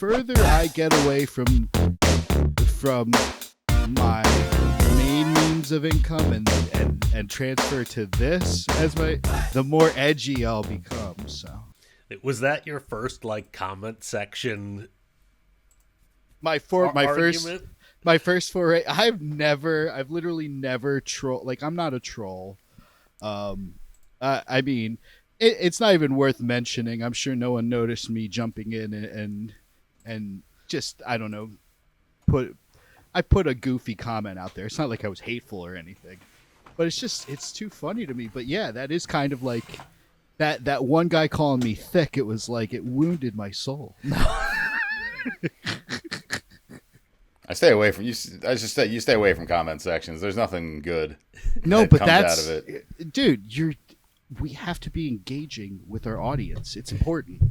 further I get away from my main means of income and transfer to this as the more edgy I'll become. So was that your first like comment section? My first foray. I've literally never troll. Like, I'm not a troll. I mean, it's not even worth mentioning. I'm sure no one noticed me jumping in and just, I don't know, I put a goofy comment out there. It's not like I was hateful or anything, but it's too funny to me. But yeah, that is kind of like that one guy calling me thick. It was like it wounded my soul. I stay away from you. I just say you stay away from comment sections. There's nothing good. No, but that's out of it. Dude. We have to be engaging with our audience. It's important.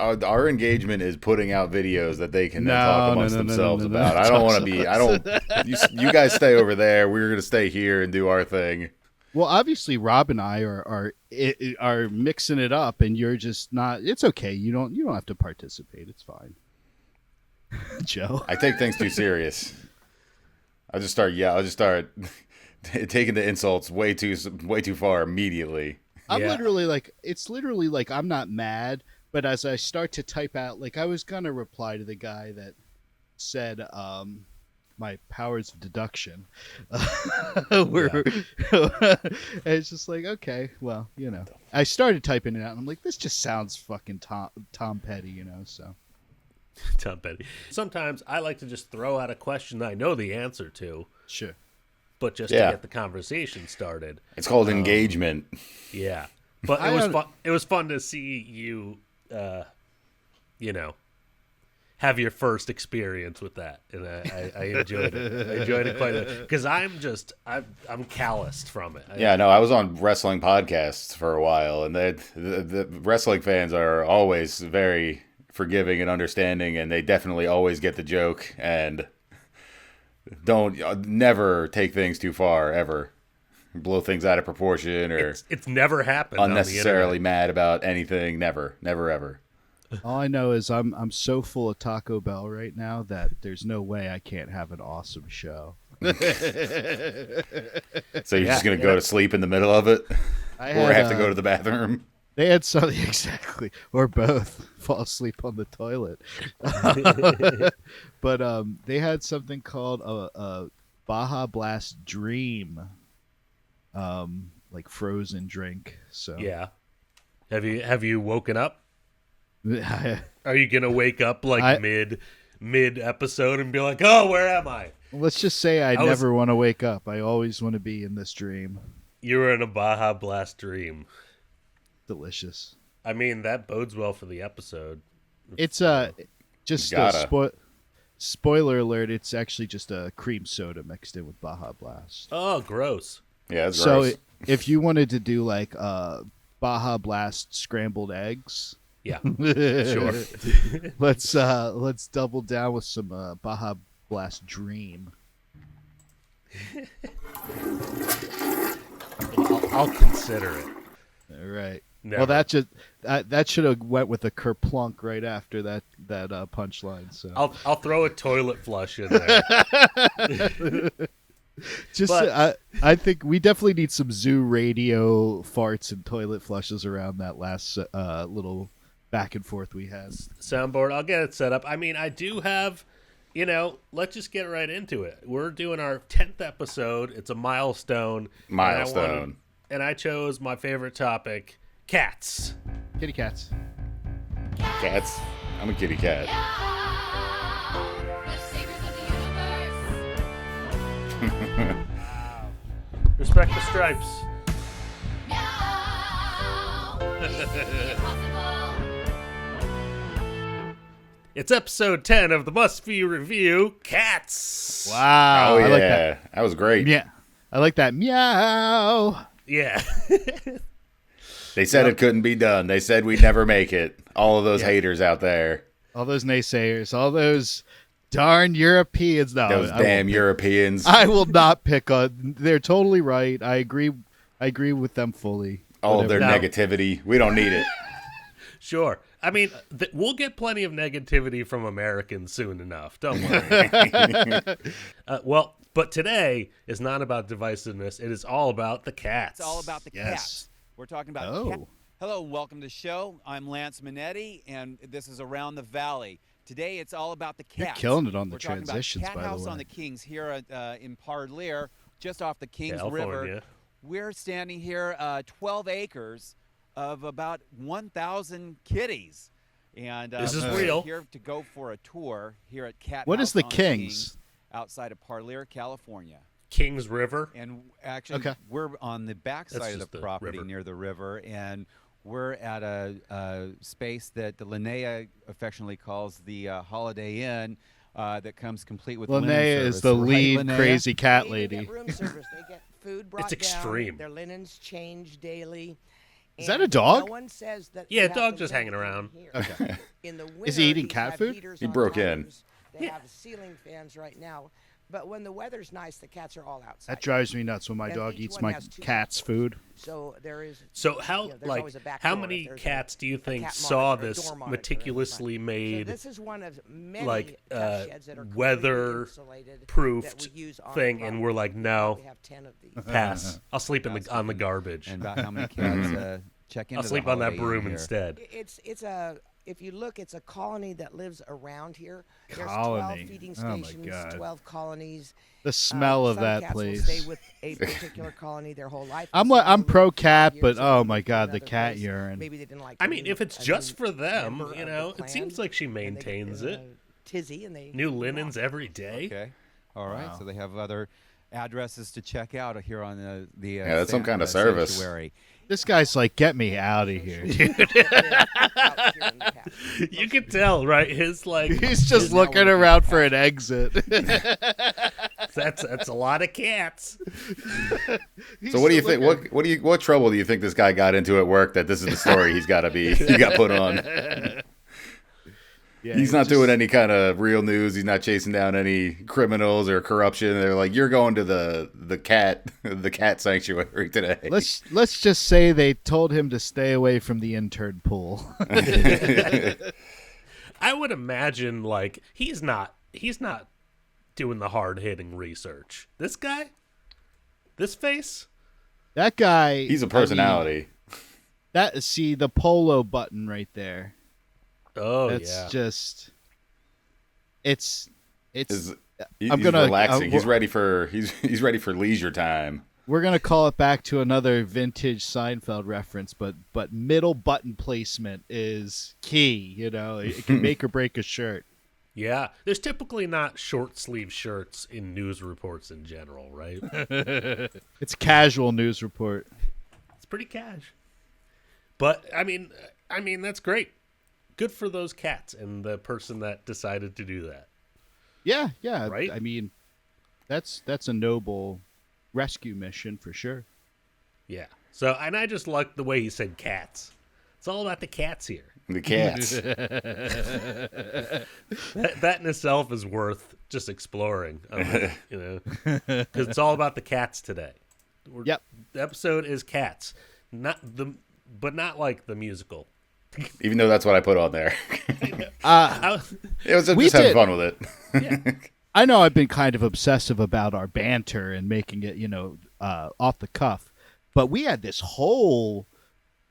Our engagement is putting out videos that they can talk amongst themselves about. I don't want to be. I don't. You guys stay over there. We're gonna stay here and do our thing. Well, obviously, Rob and I are mixing it up, and you're just not. It's okay. You don't have to participate. It's fine. Joe, I take things too serious. I'll just start taking the insults way too far immediately. I'm literally like I'm not mad, but as I start to type out, like I was gonna reply to the guy that said my powers of deduction were it's just like, okay, well, I started typing it out and I'm like, this just sounds fucking Tom Petty, so Tom Petty. Sometimes I like to just throw out a question that I know the answer to. Sure. But just to get the conversation started. It's called engagement. Yeah. But it was fun to see you have your first experience with that, and I enjoyed it. I enjoyed it quite a bit because I'm calloused from it. I was on wrestling podcasts for a while, and the wrestling fans are always very forgiving and understanding, and they definitely always get the joke and don't never take things too far ever. Blow things out of proportion or it's never happened unnecessarily mad about anything. Never ever. All I know is I'm so full of Taco Bell right now that there's no way I can't have an awesome show. So you're just gonna go to sleep in the middle of it, or have to go to the bathroom. They had something exactly, or both. Fall asleep on the toilet. But they had something called a Baja Blast Dream, like frozen drink. So yeah, have you woken up? Are you gonna wake up like mid episode and be like, oh, where am I? Let's just say I never want to wake up. I always want to be in this dream. You were in a Baja Blast dream. Delicious. I mean, that bodes well for the episode. It's just spoiler alert. It's actually just a cream soda mixed in with Baja Blast. Oh, gross. Yeah, it's gross. So if you wanted to do like Baja Blast scrambled eggs, yeah, sure. let's double down with some Baja Blast Dream. I'll consider it. All right. Never. Well, that should have went with a kerplunk right after that punchline. So I'll throw a toilet flush in there. I think we definitely need some zoo radio farts and toilet flushes around that last little back and forth we had. Soundboard, I'll get it set up. I mean, I do have, let's just get right into it. We're doing our 10th episode. It's a milestone. And I chose my favorite topic, cats. Kitty cats. Cats? I'm a kitty cat. Respect the stripes. It's episode 10 of the Must View Review, Cats. Wow. Oh, yeah. I like that. That was great. Yeah. I like that. Meow. Yeah. They said it couldn't be done. They said we'd never make it. All of those haters out there. All those naysayers. All those darn Europeans. No, those damn Europeans. I will not pick on. They're totally right. I agree with them fully. All of their negativity. We don't need it. Sure. I mean, we'll get plenty of negativity from Americans soon enough. Don't worry. But today is not about divisiveness. It is all about the cats. It's all about the cats. We're talking about cats. Hello, welcome to the show. I'm Lance Minetti, and this is Around the Valley. Today, it's all about the cats. You're killing it on the We're transitions, talking about by Cat the House way. on the Kings here in Parlier, just off the Kings California. River. We're standing here, 12 acres of about 1,000 kitties. And this is we're real. Here to go for a tour here at Cat What House is the on Kings? Outside of Parlier, California. Kings River. And actually, we're on the backside of the property near the river, and we're at a space that the Linnea affectionately calls the Holiday Inn that comes complete with linen Linnea service. is the Right, lead Linnea? crazy cat They lady. get room service. They get food brought It's extreme. down. Their linens change daily. Is that a And dog? No one says that. Yeah, you have dog to just live hanging around. in here. Okay. In the winter, Is he eating these cat have food? heaters He on broke in. tires. They have ceiling fans right now. But when the weather's nice, the cats are all outside. That drives me nuts when my And dog each eats one my has two cat's cats. food. So there is. So how you know, there's always a back how door if many there's cats do you a think cat saw monitor, a this door monitor in the meticulously front. made So this is one of many like cat sheds that are completely weather insulated that proofed we use on thing, the and we're like, property. no, We have 10 of these. pass. I'll sleep on the garbage. And about how many cats check into I'll the sleep on that Holiday Inn broom here. instead. It's a if you look, it's a colony that lives around here. There's Colony. 12 feeding Oh my stations, God. 12 colonies. The smell of Some that cats place. will stay with a particular colony their whole life. I'm Some I'm will pro live 5 cat, years but and oh move my to God, the another cat place. urine. Maybe they didn't like. I the mean, new- if it's a just new for them, member you of the know, it clan, seems like she and they get maintains the it. Tizzy and they New linens every day. Okay. All right. Wow. So they have other addresses to check out here on the Yeah, that's some kind of service. sanctuary. This guy's like, get me out of here. out here in the past. You can tell, right? His like He's just looking around for an exit. that's a lot of cats. So what do you think? What trouble do you think this guy got into at work that this is the story he got put on? Yeah, He's not doing any kind of real news. He's not chasing down any criminals or corruption. They're like, you're going to the cat sanctuary today. Let's just say they told him to stay away from the intern pool. I would imagine like he's not doing the hard hitting research. This guy, this face. That guy. He's a personality. See the polo button right there. Oh That's yeah. just. It's. He's gonna- relaxing. He's ready for leisure time. We're gonna call it back to another vintage Seinfeld reference, but middle button placement is key. You know, it can make or break a shirt. Yeah, there's typically not short sleeve shirts in news reports in general, right? It's casual news report. It's pretty cash. But I mean that's great. Good for those cats and the person that decided to do that. Yeah. Right? I mean, that's a noble rescue mission for sure. Yeah. So, and I just like the way he said cats. It's all about the cats here. The cats. That in itself is worth just exploring, you know, because it's all about the cats today. Yep. The episode is cats, but not like the musical. Even though that's what I put on there. It was We just having did- fun with it. Yeah. I know I've been kind of obsessive about our banter and making it, off the cuff, but we had this whole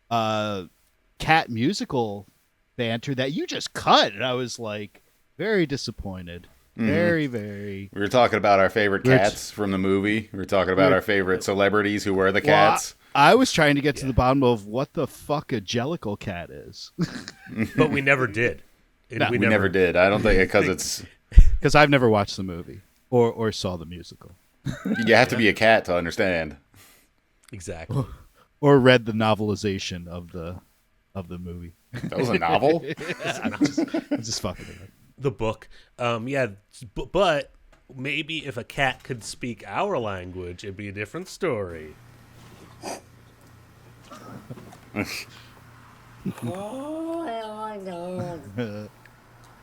cat musical banter that you just cut, and I was like very disappointed. Very, very. We were talking about our favorite cats from the movie. We were talking about our favorite celebrities who were the cats. I was trying to get to the bottom of what the fuck a jellicle cat is. But we never did. We never did. I don't think because it's Because I've never watched the movie or saw the musical. you have to be a cat to understand. Exactly. Or read the novelization of the movie. That was a novel. I'm just fucking with it. The book. Yeah, but maybe if a cat could speak our language, it'd be a different story.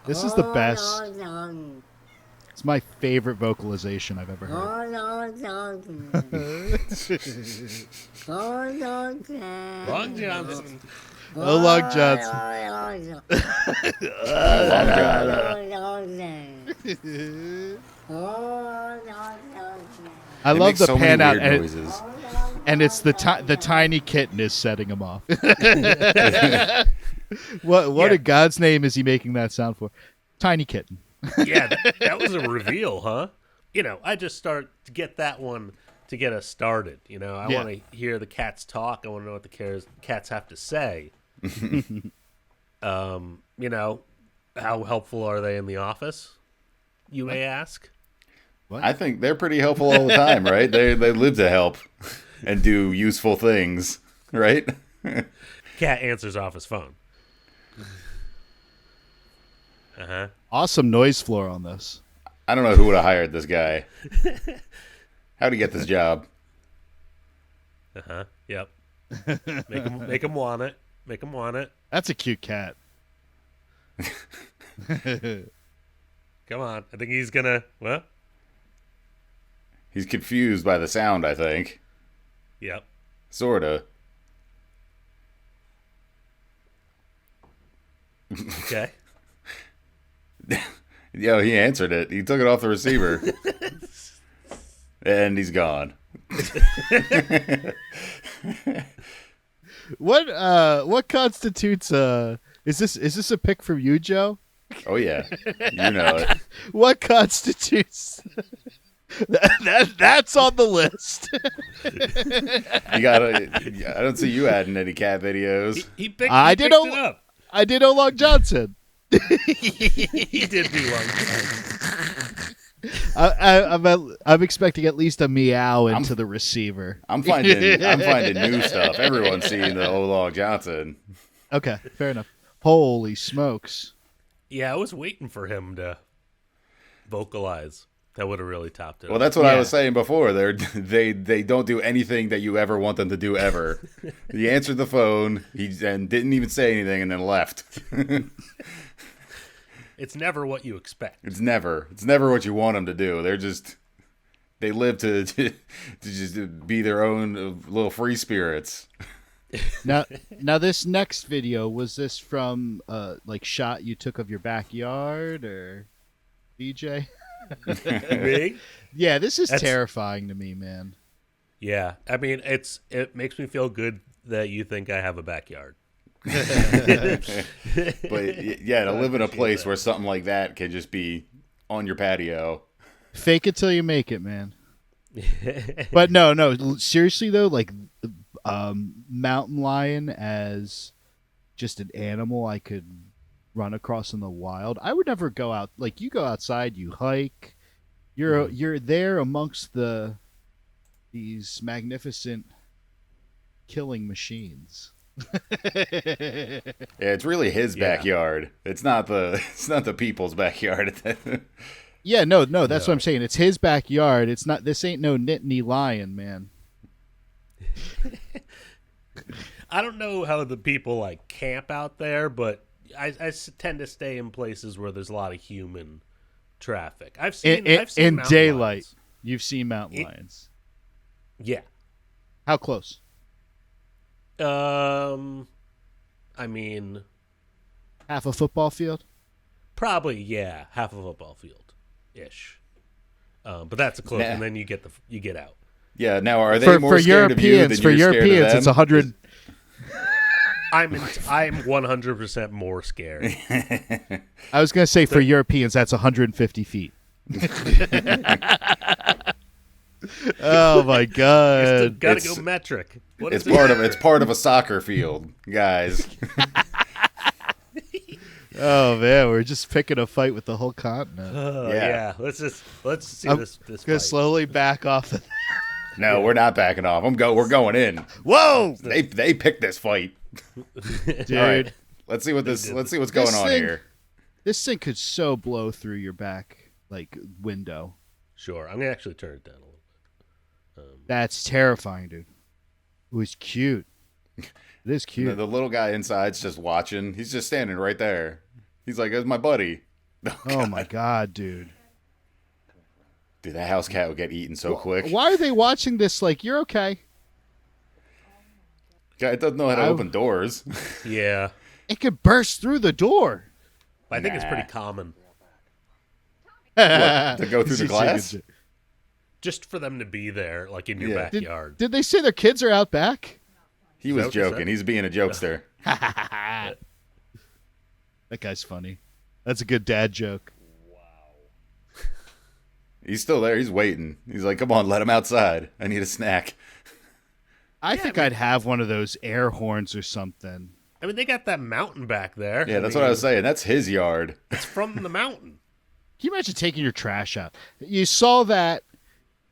This is the best. It's my favorite vocalization I've ever heard. Long Johnson. Oh, Long Johnson. I love the so pan out, and it's the tiny kitten is setting him off. What in God's name is he making that sound for? Tiny kitten. Yeah, that was a reveal, huh? I just start to get that one to get us started. I want to hear the cats talk. I want to know what the cats have to say. How helpful are they in the office? You may ask. What? I think they're pretty helpful all the time, right? They live to help and do useful things, right? Cat answers off his phone. Awesome noise floor on this. I don't know who would have hired this guy. How'd he get this job? Yep. Make him want it. Make him want it. That's a cute cat. Come on. I think he's gonna. What? He's confused by the sound, I think. Yep. Sorta. Okay. Yo, he answered it. He took it off the receiver. And he's gone. What constitutes is this a pick from you, Joe? Oh yeah. You know it. What constitutes that's on the list. I don't see you adding any cat videos. He picked it up. I did Long Johnson. He did do Long. I'm expecting at least a meow into the receiver. I'm finding new stuff. Everyone's seeing the Long Johnson. Okay, fair enough. Holy smokes! Yeah, I was waiting for him to vocalize. That would have really topped it. Well, that's what I was saying before. They don't do anything that you ever want them to do ever. He answered the phone, and didn't even say anything, and then left. It's never what you expect. It's never what you want them to do. They live to just be their own little free spirits. Now this next video, was this from shot you took of your backyard or DJ? Me? Yeah, this is terrifying to me, man. Yeah, I mean, it makes me feel good that you think I have a backyard. But yeah, to live in a place where something like that can just be on your patio. Fake it till you make it, man. But no, seriously though, mountain lion as just an animal I could run across in the wild. I would never go out. Like, you go outside, you hike. You're there amongst these magnificent killing machines. Yeah, it's really his backyard. It's not the people's backyard. Yeah, no, that's what I'm saying. It's his backyard. It's not. This ain't no Nittany lion, man. I don't know how the people camp out there, but I tend to stay in places where there's a lot of human traffic. I've seen in daylight. Lions. You've seen mountain lions. Yeah. How close? I mean, half a football field. Probably, yeah, half a football field, ish. But that's a close, and then you get out. Yeah. Now, are they more scared of you than for you're scared Europeans, of them? it's 100. I'm 100% more scared. I was gonna say for Europeans, that's 150 feet. Oh my God! Gotta go metric. It's part of a soccer field, guys. Oh man, we're just picking a fight with the whole continent. Yeah. Let's see this. Gonna fight. Slowly back off. No, we're not backing off. We're going in. Whoa! They picked this fight, dude. All right, let's see what's going on here. This thing could so blow through your back window. Sure, I'm gonna actually turn it down a little bit. That's terrifying, dude. It was cute. It is cute. The little guy inside's just watching. He's just standing right there. He's like, "That's my buddy." Oh my God, dude. Dude, that house cat would get eaten so quick. Why are they watching this? You're okay. Guy doesn't know how to open doors. Yeah. It could burst through the door. I think it's pretty common. What, to go through the glass? Just for them to be there, like in your backyard. Did they say their kids are out back? He was joking. He's being a jokester. That guy's funny. That's a good dad joke. Wow. He's still there. He's waiting. He's like, come on, let him outside. I need a snack. I think I'd have one of those air horns or something. I mean, they got that mountain back there. Yeah, that's what I was saying. That's his yard. It's from the mountain. Can you imagine taking your trash out? You saw that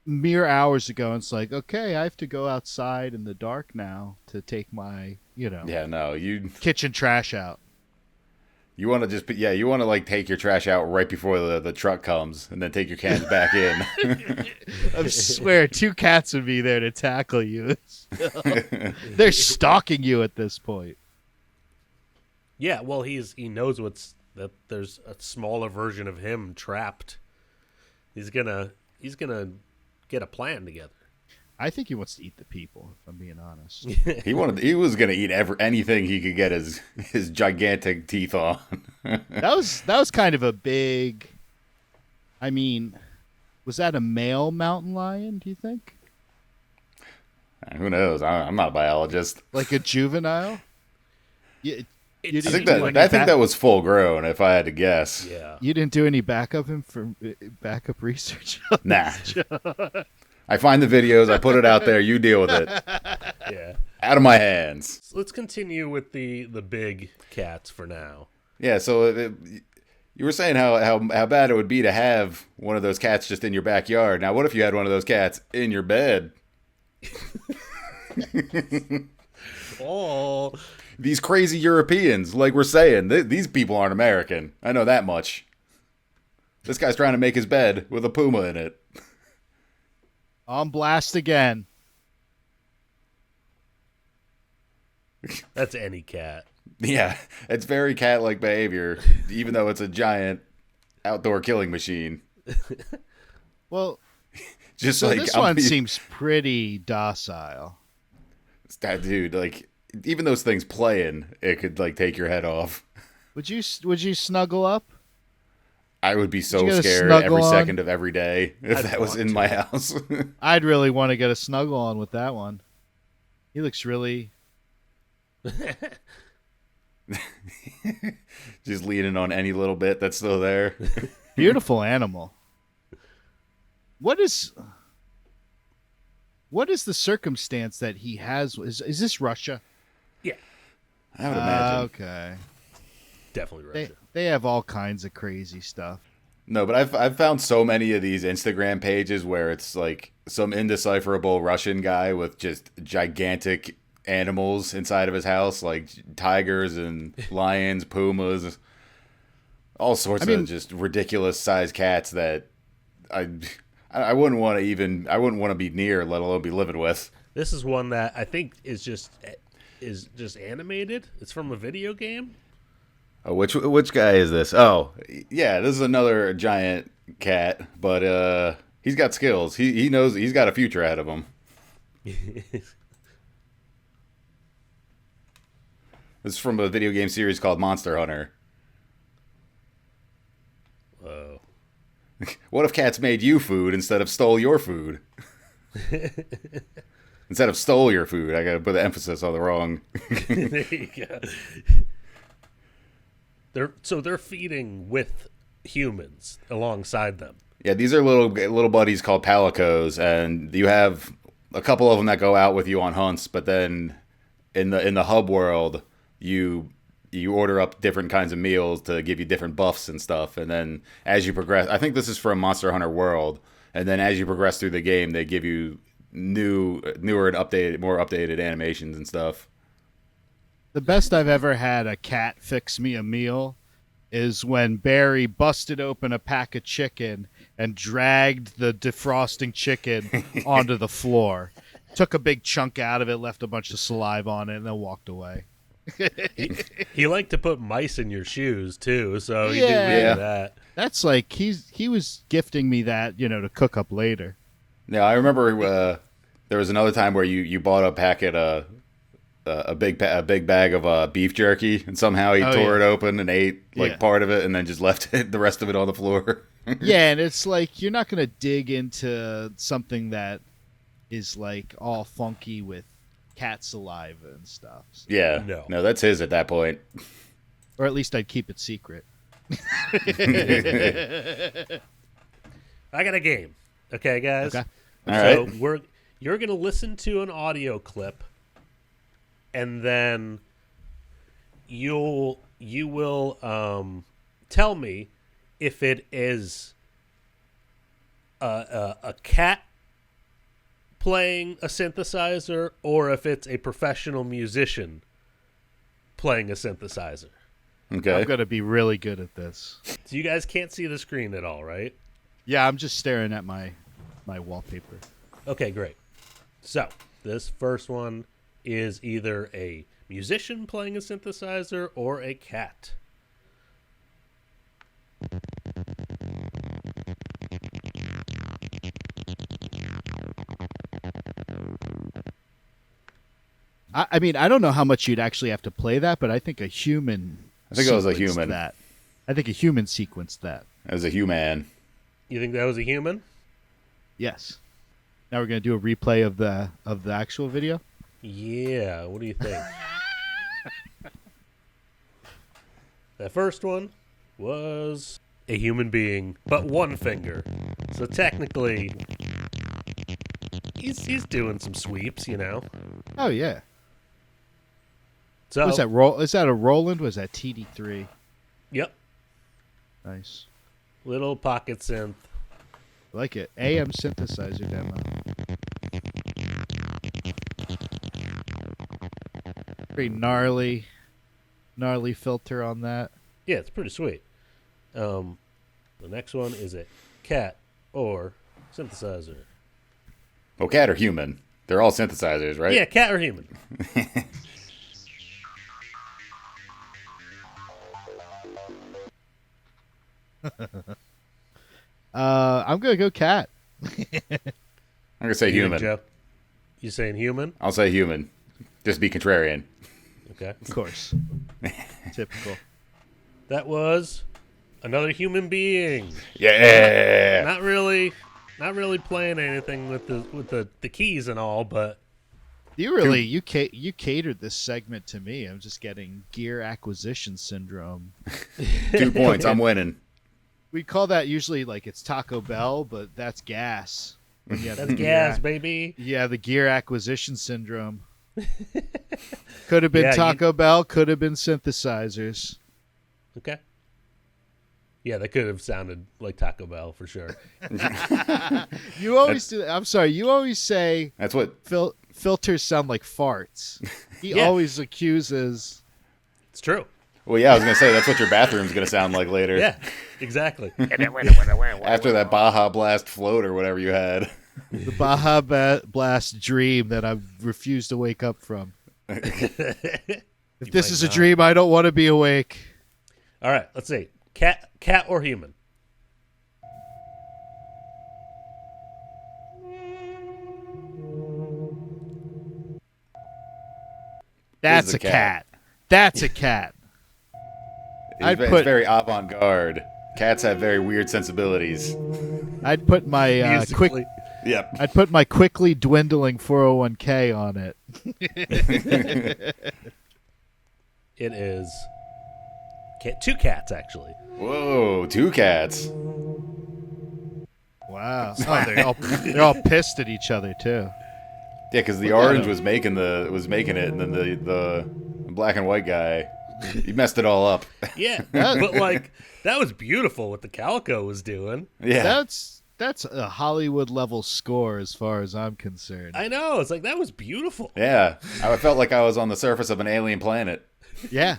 mere hours ago, and it's like, okay, I have to go outside in the dark now to take my, kitchen trash out. You want to you want to like take your trash out right before the truck comes, and then take your cans back in. I swear, 2 cats would be there to tackle you. They're stalking you at this point. Yeah, well, he knows that there's a smaller version of him trapped. He's gonna get a plan together. I think he wants to eat the people, if I'm being honest. He was gonna eat anything he could get his gigantic teeth on. That was kind of a big. I mean, was that a male mountain lion? Do you think? Who knows? I'm not a biologist. Like a juvenile? I think that was full grown, if I had to guess. Yeah. You didn't do any backup research? Nah. I find the videos, I put it out there, you deal with it. Yeah. Out of my hands. So let's continue with the big cats for now. Yeah, so you were saying how bad it would be to have one of those cats just in your backyard. Now, what if you had one of those cats in your bed? Oh. These crazy Europeans, like we're saying, these people aren't American. I know that much. This guy's trying to make his bed with a puma in it. On blast again. That's any cat. Yeah, it's very cat-like behavior, even though it's a giant outdoor killing machine. Well, just so like this one seems pretty docile. That dude, like, even those things playing, it could like take your head off. Would you snuggle up? I would be so scared every second of every day if that was in my house. I'd really want to get a snuggle on with that one. He looks really... Just leaning on any little bit that's still there. Beautiful animal. What is the circumstance that he has? Is this Russia? Yeah. I would imagine. Okay. Definitely Russia. They have all kinds of crazy stuff. No, but I've found so many of these Instagram pages where it's like some indecipherable Russian guy with just gigantic animals inside of his house, like tigers and lions, pumas, all sorts of just ridiculous sized cats that I wouldn't want to be near, let alone be living with. This is one that I think is just animated. It's from a video game. Oh, which guy is this? Oh, yeah, this is another giant cat, but he's got skills. He knows he's got a future ahead of him. This is from a video game series called Monster Hunter. Whoa. What if cats made you food instead of stole your food? Instead of stole your food. I gotta put the emphasis on the wrong. There you go. They're feeding with humans alongside them. Yeah, these are little buddies called palicos, and you have a couple of them that go out with you on hunts. But then in the hub world, you order up different kinds of meals to give you different buffs and stuff. And then as you progress, I think this is from Monster Hunter World. And then as you progress through the game, they give you newer and more updated animations and stuff. The best I've ever had a cat fix me a meal is when Barry busted open a pack of chicken and dragged the defrosting chicken onto the floor. Took a big chunk out of it, left a bunch of saliva on it, and then walked away. He liked to put mice in your shoes, too, so he did that. That's like, he was gifting me that, to cook up later. Now, I remember there was another time where you bought a packet of a big bag of beef jerky, and somehow he tore it open and ate part of it, and then just left the rest of it on the floor. Yeah, and it's like you're not gonna dig into something that is like all funky with cat saliva and stuff. So. Yeah, no, that's his at that point. Or at least I'd keep it secret. I got a game. Okay, guys. Okay. All right. You're gonna listen to an audio clip, and then you will tell me if it is a cat playing a synthesizer or if it's a professional musician playing a synthesizer. Okay. I'm going to be really good at this. So you guys can't see the screen at all, right? Yeah, I'm just staring at my wallpaper. Okay, great. So this first one is either a musician playing a synthesizer or a cat. I mean, I don't know how much you'd actually have to play that, but I think a human. I think it was a human. That. I think a human sequenced that. As a human. You think that was a human? Yes. Now we're gonna do a replay of the actual video. Yeah. What do you think? That first one was a human being, but one finger. So technically, he's doing some sweeps, you know. Oh yeah. So was that Is that a Roland? Was that TD3? Yep. Nice. Little pocket synth. Like it. AM synthesizer demo. Pretty gnarly filter on that. Yeah, it's pretty sweet. The next one is a cat or synthesizer. Oh, cat or human? They're all synthesizers, right? Yeah, cat or human. I'm gonna go cat. I'm gonna say human. Joe? You saying human? I'll say human. Just be contrarian. Okay. Of course. Typical. That was another human being. Yeah. Not really playing anything with the keys and all, but you catered this segment to me. I'm just getting gear acquisition syndrome. 2 points. I'm winning. We call that usually like it's Taco Bell, but that's gas. That's gas, baby. Yeah, the gear acquisition syndrome. Could have been Taco Bell, could have been synthesizers. Okay. Yeah, that could have sounded like Taco Bell for sure. You always do that. I'm sorry. You always say that's what filters sound like farts. He always accuses. It's true. Well, yeah, I was going to say, that's what your bathroom's going to sound like later. Yeah, exactly. After that Baja Blast float or whatever you had. The Baja Blast dream that I refuse to wake up from. If this is a dream, I don't want to be awake. All right, let's see. Cat or human? That's a cat. That's a cat. It's very avant-garde. Cats have very weird sensibilities. I'd put my Yep. I'd put my quickly dwindling 401k on it. It is two cats, actually. Whoa, 2 cats. Wow. Oh, they're all pissed at each other too. Yeah, because the orange was making it, and then the black and white guy, he messed it all up. Yeah, but like that was beautiful what the calico was doing. Yeah, that's a Hollywood level score as far as I'm concerned. I know. It's like that was beautiful. Yeah, I felt like I was on the surface of an alien planet. Yeah.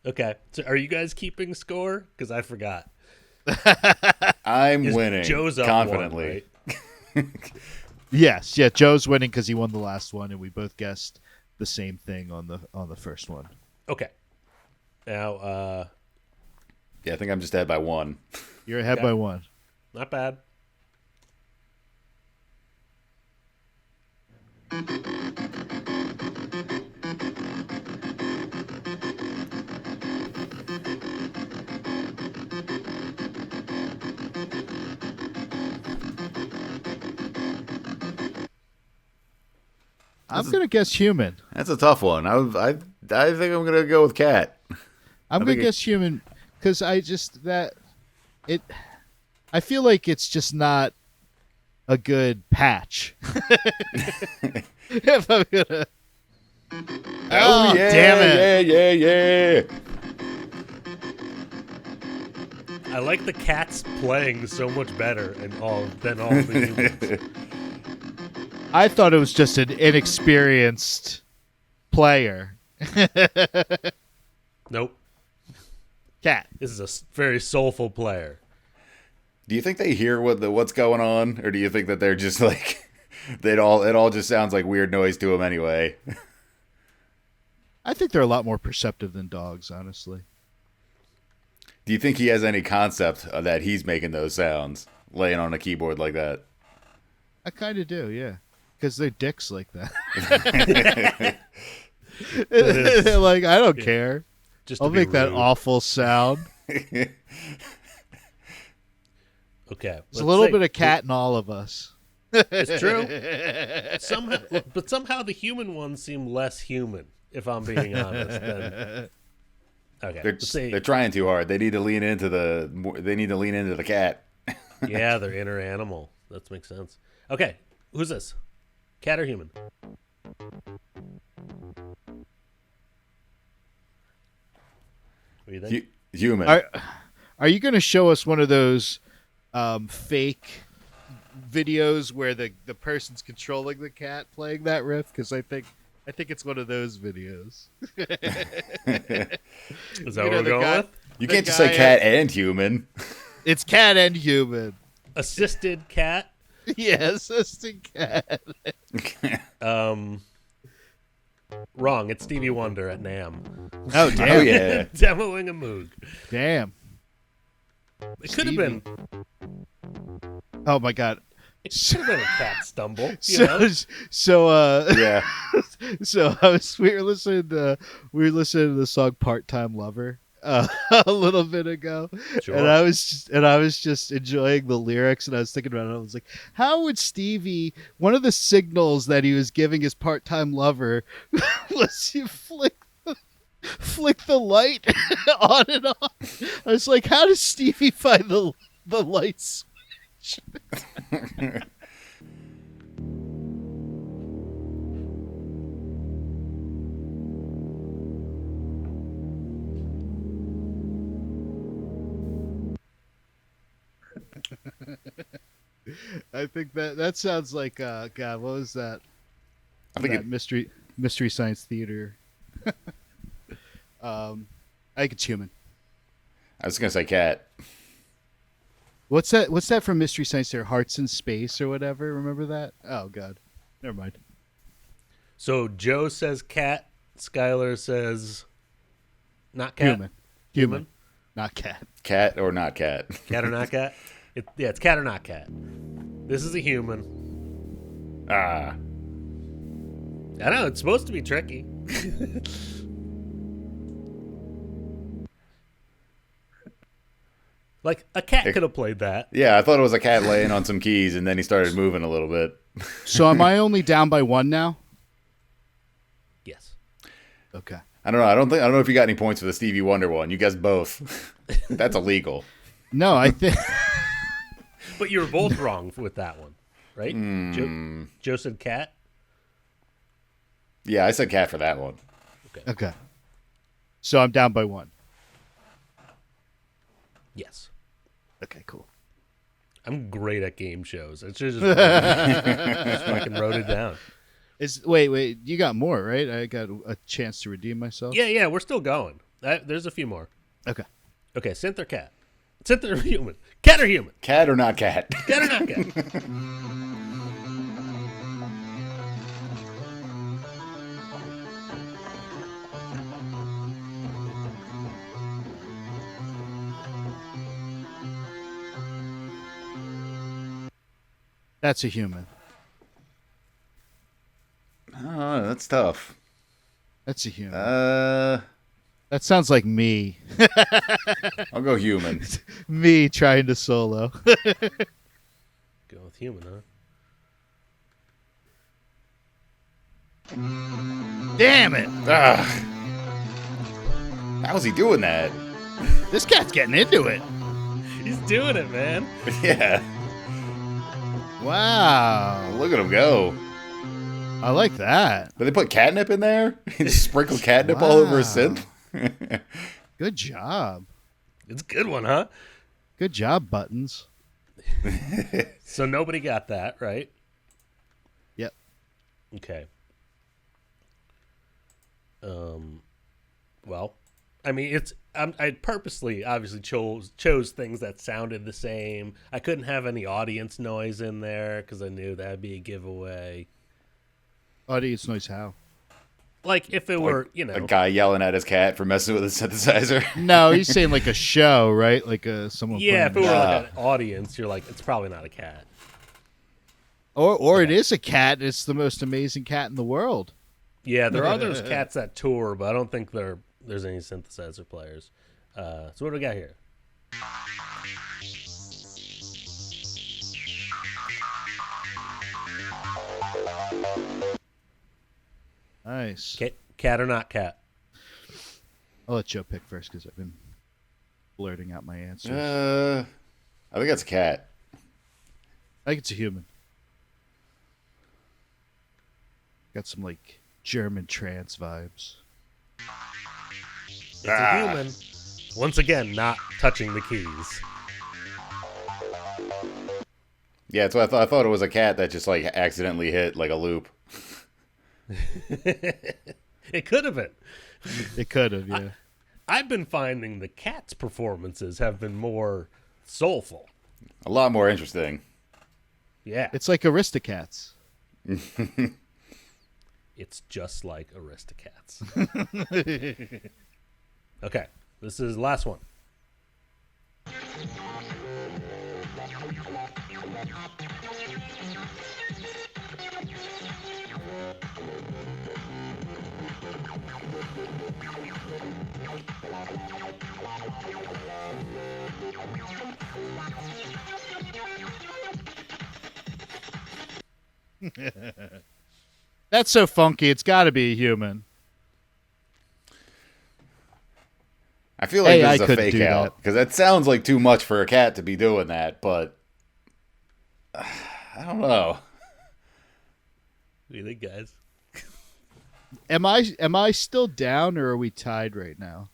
Okay, so are you guys keeping score? Because I forgot. I'm winning. Joe's up confidently. One, right? Yes, yeah. Joe's winning because he won the last one, and we both guessed the same thing on the first one. Okay. Now, yeah, I think I'm just ahead by 1. You're ahead by 1. Not bad. I'm gonna guess human. That's a tough one. I think I'm gonna go with cat. I'm gonna guess human because I feel like it's just not a good patch. If I'm gonna. Oh yeah! Damn it! Yeah! I like the cats playing so much better than all the humans. I thought it was just an inexperienced player. Nope. Cat. This is a very soulful player. Do you think they hear what's going on, or do you think that they're just like it all just sounds like weird noise to them anyway? I think they're a lot more perceptive than dogs, honestly. Do you think he has any concept that he's making those sounds, laying on a keyboard like that? I kind of do, yeah. Because they're dicks like that. They're like, I don't care. I'll make that awful sound. Okay. There's a little bit of cat in all of us. It's true. Somehow the human ones seem less human, if I'm being honest. Okay. They're trying too hard. They need to lean into the cat. Yeah, their inner animal. That makes sense. Okay, who's this? Cat or human? What do you think? Human. Are you going to show us one of those fake videos where the person's controlling the cat playing that riff? Because I think it's one of those videos. Is that what we're going with? You can't just say cat and human. It's cat and human. Assisted cat? Yeah, assisted cat. Wrong. It's Stevie Wonder at NAMM. Oh, damn. Oh, yeah. Demoing a Moog. Damn. It could have been. Oh, my God. It should have been a cat stumble. Yeah. So we were listening to the song "Part-Time Lover" a little bit ago, Sure. and I was just enjoying the lyrics, and I was thinking about it. I was like, how would Stevie? One of the signals that he was giving his part-time lover was you flick the light on and off. I was like, how does Stevie find the light switch? I think that sounds like God. What was that? I think that mystery science theater. I think it's human. I was gonna say cat. What's that from Mystery Science Theater? Hearts in Space or whatever. Remember that? Oh God, never mind. So Joe says cat. Schuyler says not cat. Human. Not cat. Cat or not cat. Cat or not cat? It's cat or not cat. This is a human. Ah. I know, it's supposed to be tricky. Like, a cat could have played that. Yeah, I thought it was a cat laying on some keys, and then he started moving a little bit. So am I only down by one now? Yes. Okay. I don't know. I don't know if you got any points for the Stevie Wonder one. You guys both. That's illegal. No, I think. But you were both wrong with that one, right? Joe said cat? Yeah, I said cat for that one. Okay. So I'm down by one. Yes. Okay, cool. I'm great at game shows. I should just fucking wrote it down. Wait, you got more, right? I got a chance to redeem myself. Yeah, we're still going. There's a few more. Okay, synth or cat? Synth or human? Cat or human? Cat or not cat? Cat or not cat? that's a human. Oh, that's tough. That's a human. That sounds like me. I'll go human. Me trying to solo. Go with human, huh? Damn it! How is he doing that? This cat's getting into it. He's doing it, man. Yeah. Wow. Look at him go. I like that. Did they put catnip in there? He just sprinkled catnip all over his synth? Good job. It's a good one, huh? Good job, Buttons. So nobody got that, right? Yep. Okay. Well, I mean, I purposely, obviously, chose things that sounded the same. I couldn't have any audience noise in there because I knew that'd be a giveaway. Audience noise how? Like if it were, a guy yelling at his cat for messing with his synthesizer. No, he's saying like a show, right? Like someone. Yeah, if it were like an audience, you're like, it's probably not a cat. Or it is a cat. It's the most amazing cat in the world. Yeah, there are those cats that tour, but I don't think there's any synthesizer players. So what do we got here? Nice. Cat or not cat? I'll let Joe pick first because I've been blurting out my answers. I think that's a cat. I think it's a human. Got some like German trance vibes. It's a human. Once again, not touching the keys. Yeah, that's what I thought. I thought it was a cat that just like accidentally hit like a loop. It could have been. It could have, yeah. I've been finding the cat's performances have been more soulful. A lot more interesting. Yeah. It's like Aristocats. It's just like Aristocats. Okay, this is the last one. That's so funky. It's got to be a human. I feel like AI this is a fake out because that sounds like too much for a cat to be doing that, but I don't know. What do you think, guys? Am I still down or are we tied right now?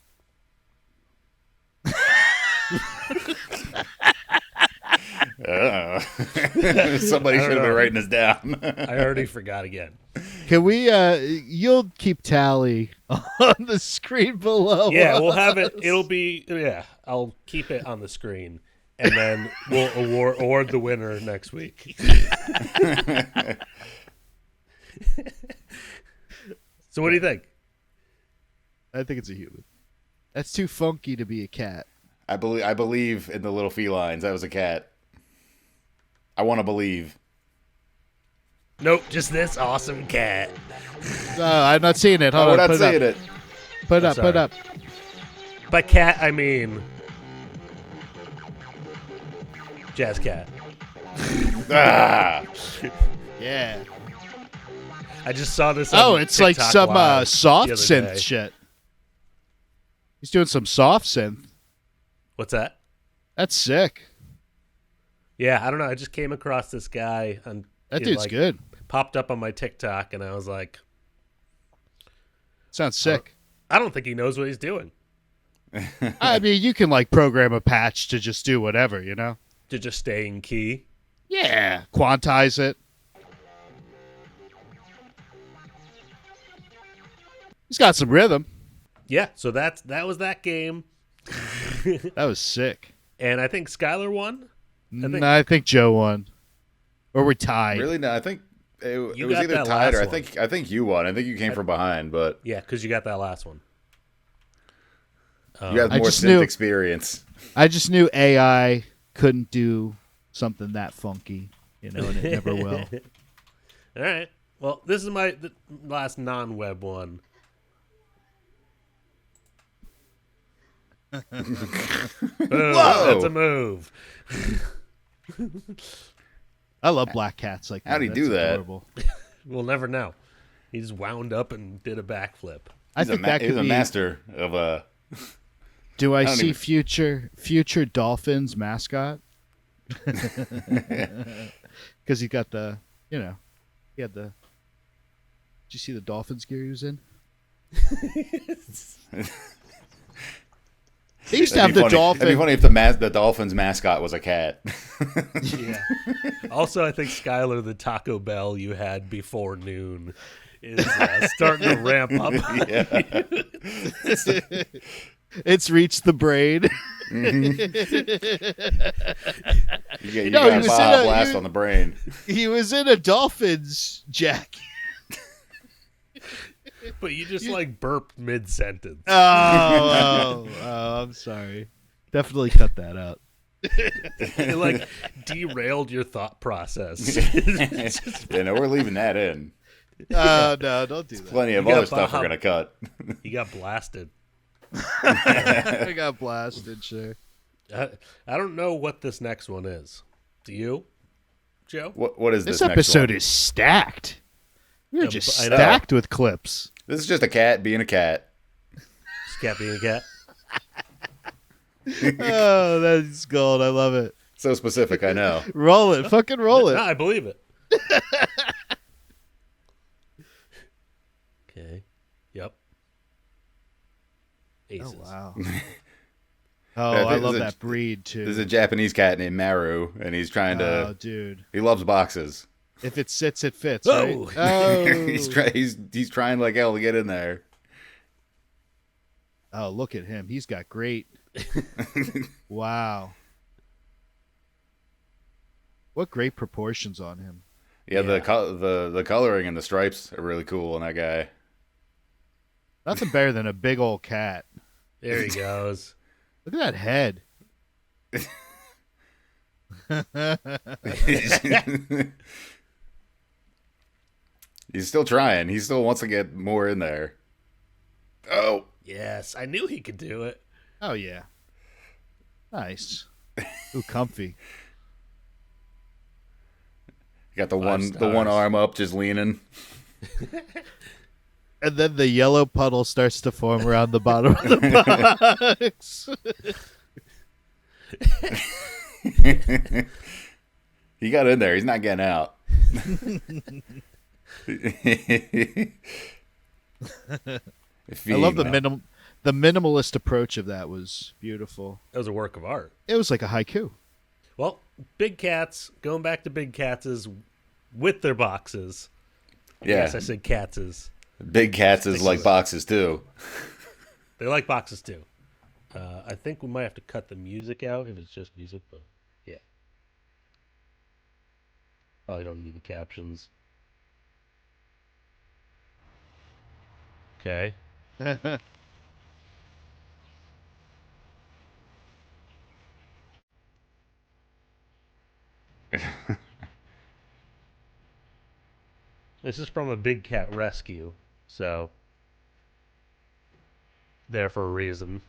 Somebody should have been writing this down. I already forgot again. Can we? You'll keep tally on the screen below. Yeah, we'll have it. It'll be. Yeah, I'll keep it on the screen, and then we'll award the winner next week. So, what do you think? I think it's a human. That's too funky to be a cat. I believe in the little felines. That was a cat. I want to believe. Nope, just this awesome cat. No, I'm not seeing it. Hold on, we're not seeing it. Put up. By cat, I mean Jazz Cat. Yeah. I just saw this. Oh, on it's TikTok like some Live soft the other synth day. shit. He's doing some soft synth. What's that? That's sick. Yeah, I don't know. I just came across this guy, and That dude's good. Popped up on my TikTok, and I was like, Sounds sick. I don't think he knows what he's doing. I mean, you can like program a patch to just do whatever, you know? To just stay in key. Yeah. Quantize it. He's got some rhythm. Yeah, so that was that game. That was sick. And I think Schuyler won. I think Joe won. Or we're tied. Really? No, I think it was got either that tied or last I think you won. I think you came from behind, but Yeah, because you got that last one. you have more synth experience. I just knew AI couldn't do something that funky, you know, and it never will. All right. Well, this is my last non-web one. That's a move. I love black cats like that. How'd he do that? Adorable. We'll never know. He just wound up and did a backflip. He's a master of a. Do I see future Dolphins mascot? Because he got the, he had the. Did you see the Dolphins gear he was in? They used to have the Dolphins. It'd be funny if the Dolphins mascot was a cat. Yeah. Also, I think Schuyler, the Taco Bell you had before noon, is starting to ramp up. Yeah. It's reached the brain. You got a blast on the brain. He was in a Dolphins jacket. But you just burped mid-sentence. Oh, I'm sorry. Definitely cut that out. It derailed your thought process. No, we're leaving that in. No, don't do that. Plenty of other stuff we're going to cut. You got blasted. I got blasted, sure. I don't know what this next one is. Do you, Joe? What is this episode is stacked. We're just stacked with clips. This is just a cat being a cat. Just cat being a cat. Oh, that's gold. I love it. So specific, I know. Roll it. Fucking roll it. No, I believe it. Okay. Yep. Aces. Oh, wow. I love that breed, too. There's a Japanese cat named Maru, and he's trying to... Oh, dude. He loves boxes. If it sits, it fits, right? Oh. He's trying like hell to get in there. Oh, look at him. He's got great... Wow. What great proportions on him. Yeah, the coloring and the stripes are really cool on that guy. Nothing better than a big old cat. There he goes. Look at that head. He's still trying. He still wants to get more in there. Oh. Yes, I knew he could do it. Oh, yeah. Nice. Ooh, comfy. Got the one arm up, just leaning. And then the yellow puddle starts to form around the bottom of the box. He got in there. He's not getting out. I love the minimalist approach of that was beautiful. That was a work of art. It was like a haiku. Well, big cats, going back to big cats is with their boxes. Yes, I said catses. Big cats is like boxes too. They like boxes too. I think we might have to cut the music out if it's just music, but yeah. Oh, you don't need the captions. Okay. This is from a big cat rescue, so there for a reason.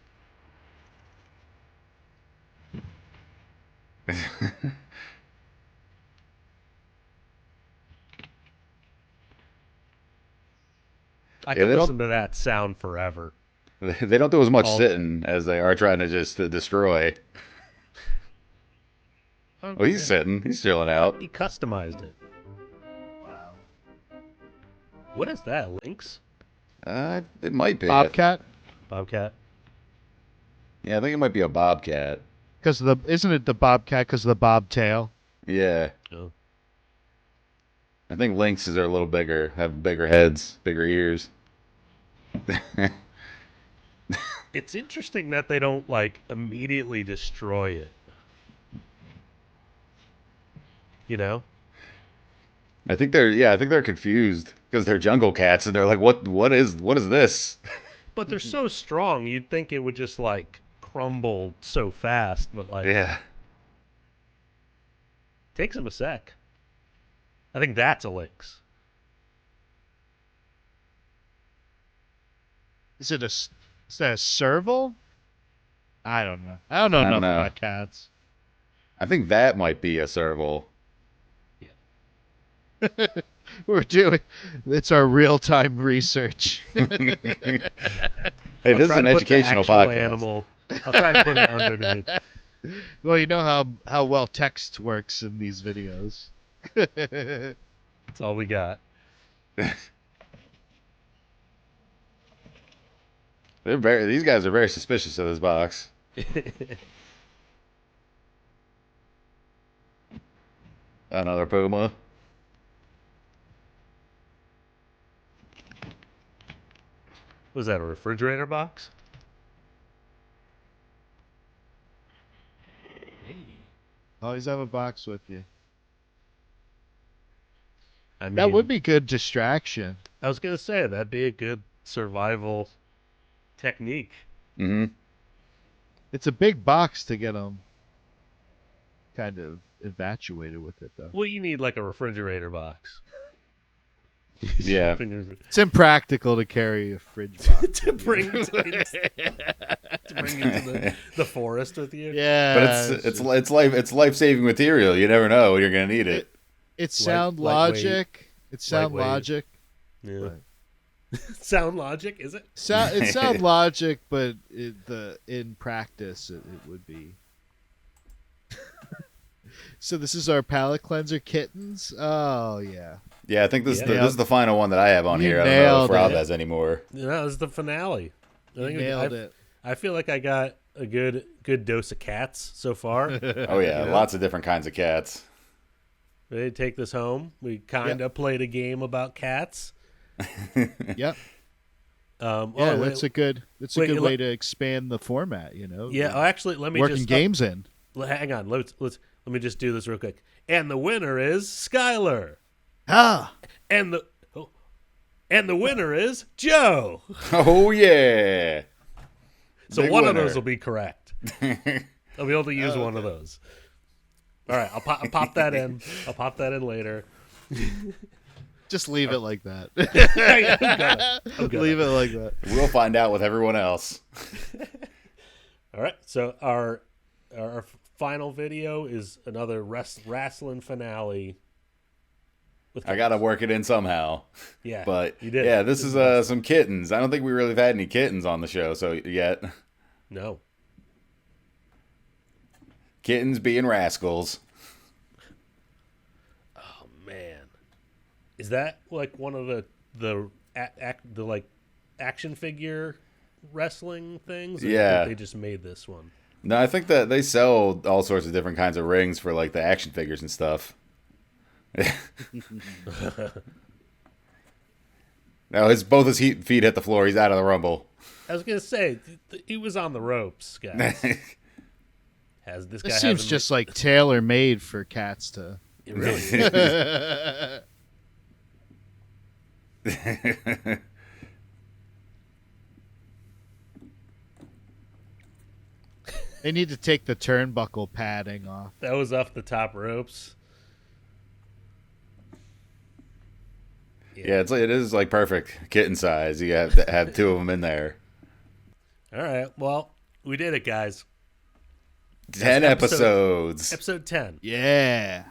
I could listen to that sound forever. They don't do as much sitting as they are trying to just destroy. Oh, he's sitting. He's chilling out. He customized it. Wow. What is that, Lynx? It might be. Bobcat? Bobcat? Yeah, I think it might be a bobcat. Isn't it the bobcat because of the bobtail? Yeah. Oh. I think lynxes are a little bigger, have bigger heads, bigger ears. It's interesting that they don't immediately destroy it. You know? I think they're confused because they're jungle cats and they're like, what is this? But they're so strong, you'd think it would just crumble so fast, but yeah. Takes them a sec. I think that's a lynx. Is that a serval? I don't know. I don't know enough about cats. I think that might be a serval. Yeah. It's our real-time research. Hey, this is an educational podcast. Animal. I'll try and put it underneath. Well, you know how well text works in these videos. That's all we got. These guys are very suspicious of this box. Another Puma. Was that a refrigerator box? Always have a box with you. I mean, That would be good distraction. I was gonna say that'd be a good survival technique. Mm-hmm. It's a big box to get them kind of infatuated with it, though. Well, you need like a refrigerator box. Yeah. It's impractical to carry a fridge box to bring into the forest with you. Yeah, but it's life-saving material. You never know when you're gonna need it. It's sound logic. It's sound lightweight. logic. Yeah. Sound logic, is it? It's sound logic, but in practice it would be. So this is our palate cleanser kittens. Oh yeah. Yeah, I think this is the final one that I have on here. I don't know if Rob has any more. No, this is the finale. Nailed it. I feel like I got a good dose of cats so far. Oh yeah, lots of different kinds of cats. Ready to take this home? We kind of played a game about cats. Yep. That's a good way to expand the format. Yeah. Actually, let me working games in. Hang on. Let me just do this real quick. And the winner is Schuyler. Ah. And the winner is Joe. Oh yeah. So one of those will be correct. I'll be able to use one of those. All right, I'll pop that in. I'll pop that in later. Just leave it like that. Leave it like that. We'll find out with everyone else. All right, so our final video is another wrestling finale. I gotta work it in somehow. Yeah, but you did. Yeah, this is some kittens. I don't think we really have had any kittens on the show yet. No. Kittens being rascals. Oh man, is that like one of the like action figure wrestling things? Or do you think they just made this one? No, I think that they sell all sorts of different kinds of rings for like the action figures and stuff. Now both his feet hit the floor. He's out of the rumble. I was gonna say he was on the ropes, guys. This seems just like tailor made for cats to. It really is. They need to take the turnbuckle padding off. That was off the top ropes. Yeah, it is like perfect kitten size. You have to have two of them in there. All right, well, we did it, guys. 10 episodes. Episode 10. Yeah.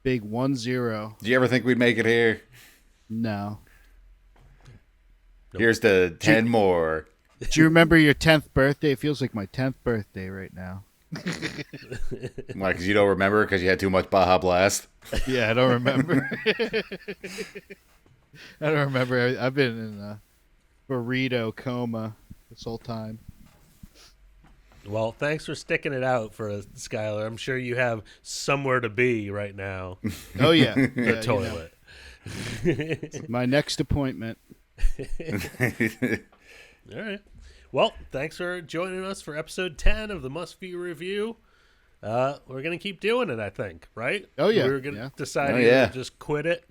Big 1-0. Do you ever think we'd make it here? No. Nope. Here's to 10 more. Do you remember your 10th birthday? It feels like my 10th birthday right now. Why, because you don't remember because you had too much Baja Blast? Yeah, I don't remember. I don't remember. I've been in a burrito coma this whole time. Well, thanks for sticking it out for us, Schuyler. I'm sure you have somewhere to be right now. Oh, yeah. The toilet. My next appointment. All right. Well, thanks for joining us for episode 10 of the Must View Review. We're going to keep doing it, I think, right? Oh, yeah. We're going to decide to just quit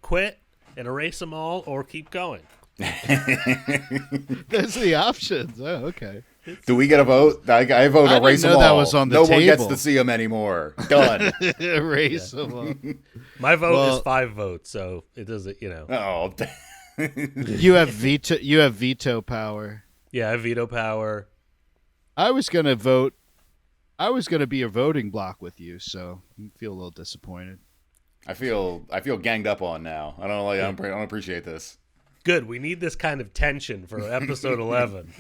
and erase them all or keep going. That's the options. Oh, okay. Do we get a vote? I vote erase them all. That was on the table. One gets to see them anymore. Done. Erase them all. My vote is 5 votes, so it doesn't, Oh. You have veto power. Yeah, I have veto power. I was going to vote. I was going to be a voting block with you, so I feel a little disappointed. I feel ganged up on now. I don't appreciate this. Good. We need this kind of tension for episode 11.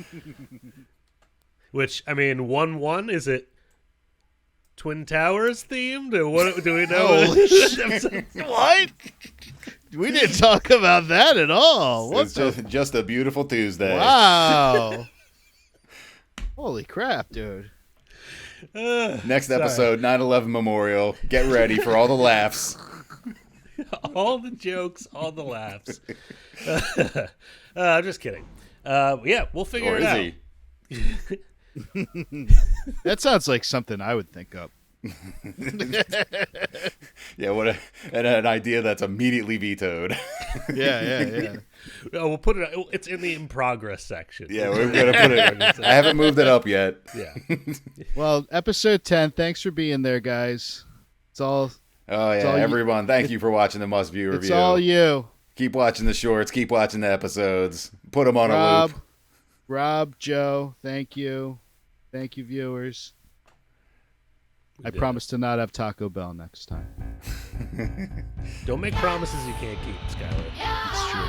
Which, I mean, 1-1, is it Twin Towers themed? Or what do we know? What? We didn't talk about that at all. It's just a beautiful Tuesday. Wow. Holy crap, dude. Next episode, 9/11 Memorial. Get ready for all the laughs. All the jokes, all the laughs. I'm just kidding. Yeah, we'll figure it out. That sounds like something I would think up. Yeah, an idea that's immediately vetoed. Yeah. Oh, we'll put it. It's in the in progress section. Yeah, we're gonna put it. I haven't moved it up yet. Yeah. Well, episode 10. Thanks for being there, guys. It's all. Oh yeah, everyone! Thank you for watching the Must View review. It's all you. Keep watching the shorts. Keep watching the episodes. Put them on a loop. Rob, Joe, thank you. Thank you, viewers. I promise to not have Taco Bell next time. Don't make promises you can't keep, Schuyler. It's true.